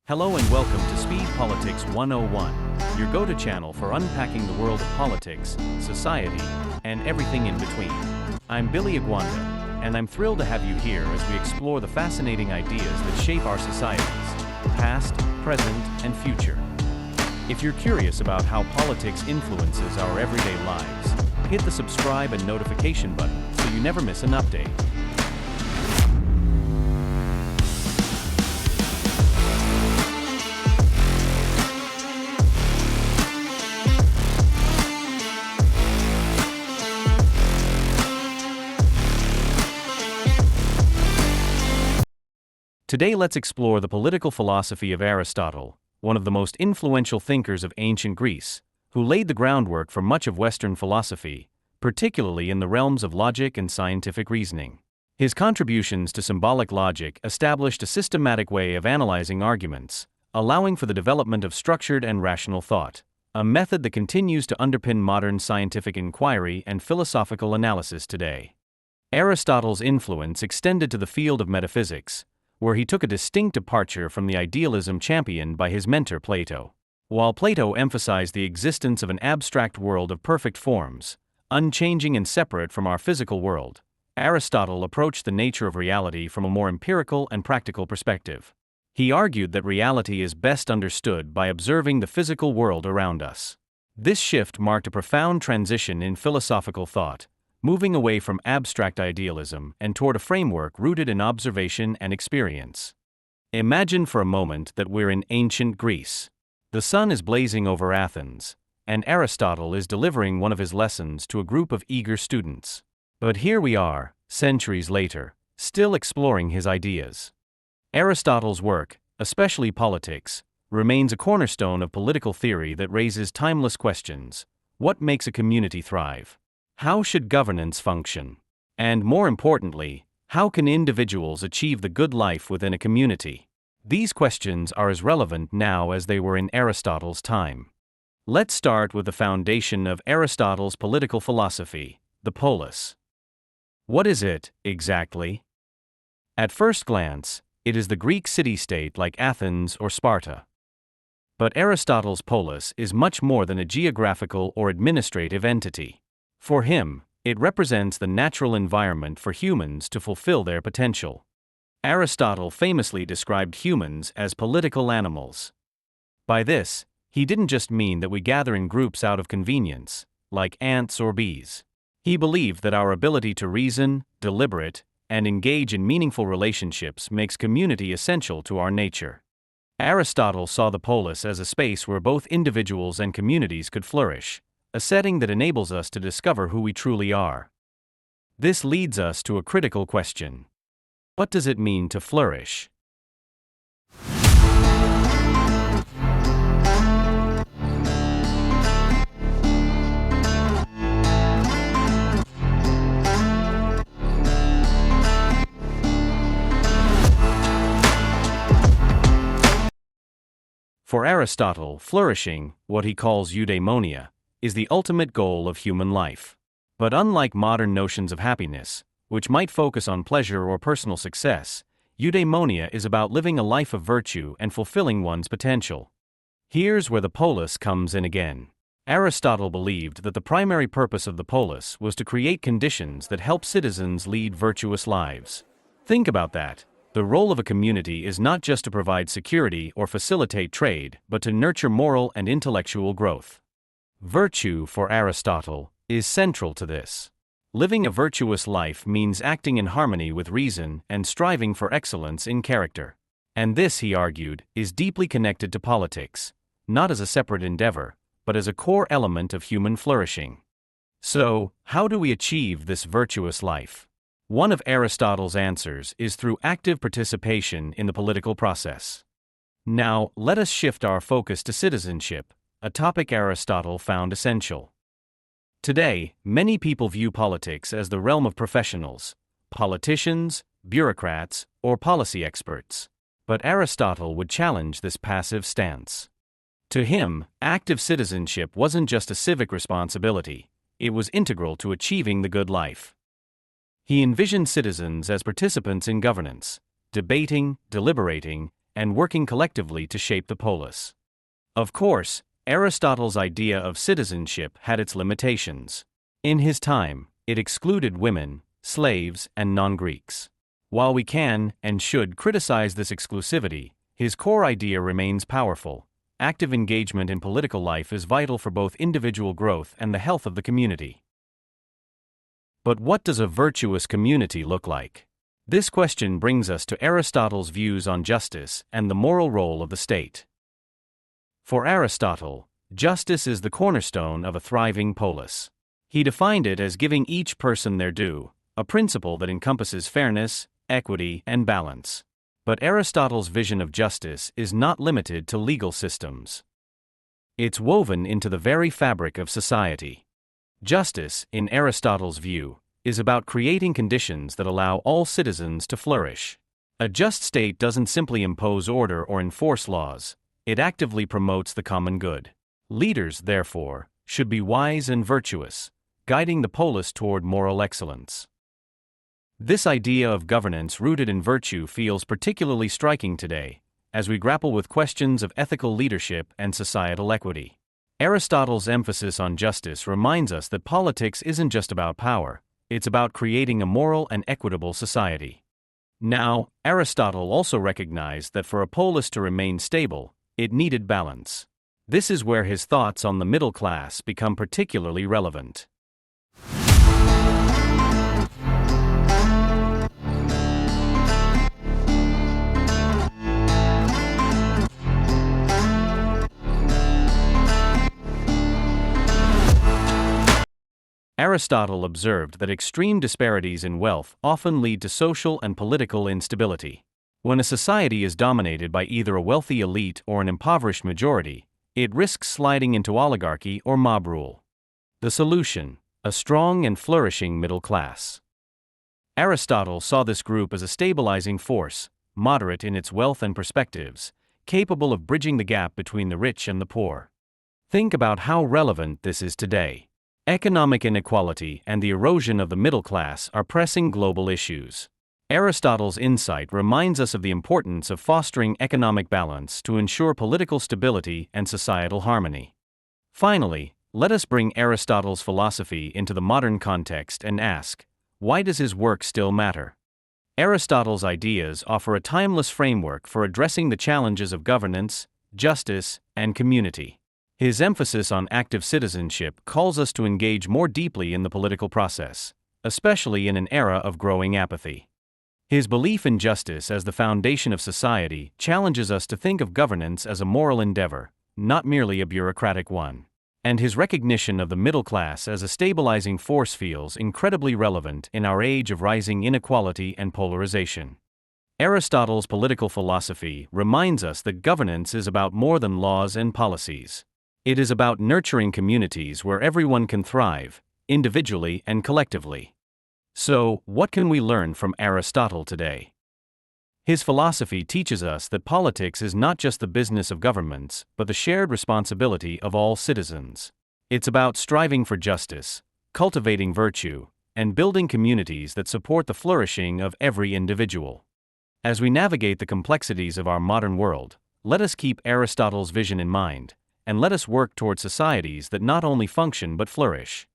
Hello and welcome to Speed Politics 101, your go-to channel for unpacking the world of politics, society, and everything in between. I'm Billy Agwanda, and I'm thrilled to have you here as we explore the fascinating ideas that shape our societies, past, present, and future. If you're curious about how politics influences our everyday lives, hit the subscribe and notification button so you never miss an update. Today let's explore the political philosophy of Aristotle, one of the most influential thinkers of ancient Greece, who laid the groundwork for much of Western philosophy, particularly in the realms of logic and scientific reasoning. His contributions to symbolic logic established a systematic way of analyzing arguments, allowing for the development of structured and rational thought, a method that continues to underpin modern scientific inquiry and philosophical analysis today. Aristotle's influence extended to the field of metaphysics, where he took a distinct departure from the idealism championed by his mentor Plato. While Plato emphasized the existence of an abstract world of perfect forms, unchanging and separate from our physical world, Aristotle approached the nature of reality from a more empirical and practical perspective. He argued that reality is best understood by observing the physical world around us. This shift marked a profound transition in philosophical thought, moving away from abstract idealism and toward a framework rooted in observation and experience. Imagine for a moment that we're in ancient Greece. The sun is blazing over Athens, and Aristotle is delivering one of his lessons to a group of eager students. But here we are, centuries later, still exploring his ideas. Aristotle's work, especially Politics, remains a cornerstone of political theory that raises timeless questions. What makes a community thrive? How should governance function? And more importantly, how can individuals achieve the good life within a community? These questions are as relevant now as they were in Aristotle's time. Let's start with the foundation of Aristotle's political philosophy, the Polis. What is it, exactly? At first glance, it is the Greek city-state like Athens or Sparta. But Aristotle's Polis is much more than a geographical or administrative entity. For him, it represents the natural environment for humans to fulfill their potential. Aristotle famously described humans as political animals. By this, he didn't just mean that we gather in groups out of convenience, like ants or bees. He believed that our ability to reason, deliberate, and engage in meaningful relationships makes community essential to our nature. Aristotle saw the polis as a space where both individuals and communities could flourish, a setting that enables us to discover who we truly are. This leads us to a critical question. What does it mean to flourish? For Aristotle, flourishing, what he calls Eudaimonia, is the ultimate goal of human life. But unlike modern notions of happiness, which might focus on pleasure or personal success, Eudaimonia is about living a life of virtue and fulfilling one's potential. Here's where the polis comes in again. Aristotle believed that the primary purpose of the polis was to create conditions that help citizens lead virtuous lives. Think about that. The role of a community is not just to provide security or facilitate trade, but to nurture moral and intellectual growth. Virtue, for Aristotle, is central to this. Living a virtuous life means acting in harmony with reason and striving for excellence in character. And this, he argued, is deeply connected to politics, not as a separate endeavor, but as a core element of human flourishing. So, how do we achieve this virtuous life? One of Aristotle's answers is through active participation in the political process. Now, let us shift our focus to citizenship, a topic Aristotle found essential. Today, many people view politics as the realm of professionals, politicians, bureaucrats, or policy experts. But Aristotle would challenge this passive stance. To him, active citizenship wasn't just a civic responsibility, it was integral to achieving the good life. He envisioned citizens as participants in governance, debating, deliberating, and working collectively to shape the polis. Of course, Aristotle's idea of citizenship had its limitations. In his time, it excluded women, slaves, and non-Greeks. While we can and should criticize this exclusivity, his core idea remains powerful. Active engagement in political life is vital for both individual growth and the health of the community. But what does a virtuous community look like? This question brings us to Aristotle's views on justice and the moral role of the state. For Aristotle, justice is the cornerstone of a thriving polis. He defined it as giving each person their due, a principle that encompasses fairness, equity, and balance. But Aristotle's vision of justice is not limited to legal systems. It's woven into the very fabric of society. Justice, in Aristotle's view, is about creating conditions that allow all citizens to flourish. A just state doesn't simply impose order or enforce laws, it actively promotes the common good. Leaders, therefore, should be wise and virtuous, guiding the polis toward moral excellence. This idea of governance rooted in virtue feels particularly striking today, as we grapple with questions of ethical leadership and societal equity. Aristotle's emphasis on justice reminds us that politics isn't just about power, it's about creating a moral and equitable society. Now, Aristotle also recognized that for a polis to remain stable, it needed balance. This is where his thoughts on the middle class become particularly relevant. Aristotle observed that extreme disparities in wealth often lead to social and political instability. When a society is dominated by either a wealthy elite or an impoverished majority, it risks sliding into oligarchy or mob rule. The solution: a strong and flourishing middle class. Aristotle saw this group as a stabilizing force, moderate in its wealth and perspectives, capable of bridging the gap between the rich and the poor. Think about how relevant this is today. Economic inequality and the erosion of the middle class are pressing global issues. Aristotle's insight reminds us of the importance of fostering economic balance to ensure political stability and societal harmony. Finally, let us bring Aristotle's philosophy into the modern context and ask, why does his work still matter? Aristotle's ideas offer a timeless framework for addressing the challenges of governance, justice, and community. His emphasis on active citizenship calls us to engage more deeply in the political process, especially in an era of growing apathy. His belief in justice as the foundation of society challenges us to think of governance as a moral endeavor, not merely a bureaucratic one. And his recognition of the middle class as a stabilizing force feels incredibly relevant in our age of rising inequality and polarization. Aristotle's political philosophy reminds us that governance is about more than laws and policies. It is about nurturing communities where everyone can thrive, individually and collectively. So, what can we learn from Aristotle today? His philosophy teaches us that politics is not just the business of governments, but the shared responsibility of all citizens. It's about striving for justice, cultivating virtue, and building communities that support the flourishing of every individual. As we navigate the complexities of our modern world, let us keep Aristotle's vision in mind, and let us work toward societies that not only function but flourish.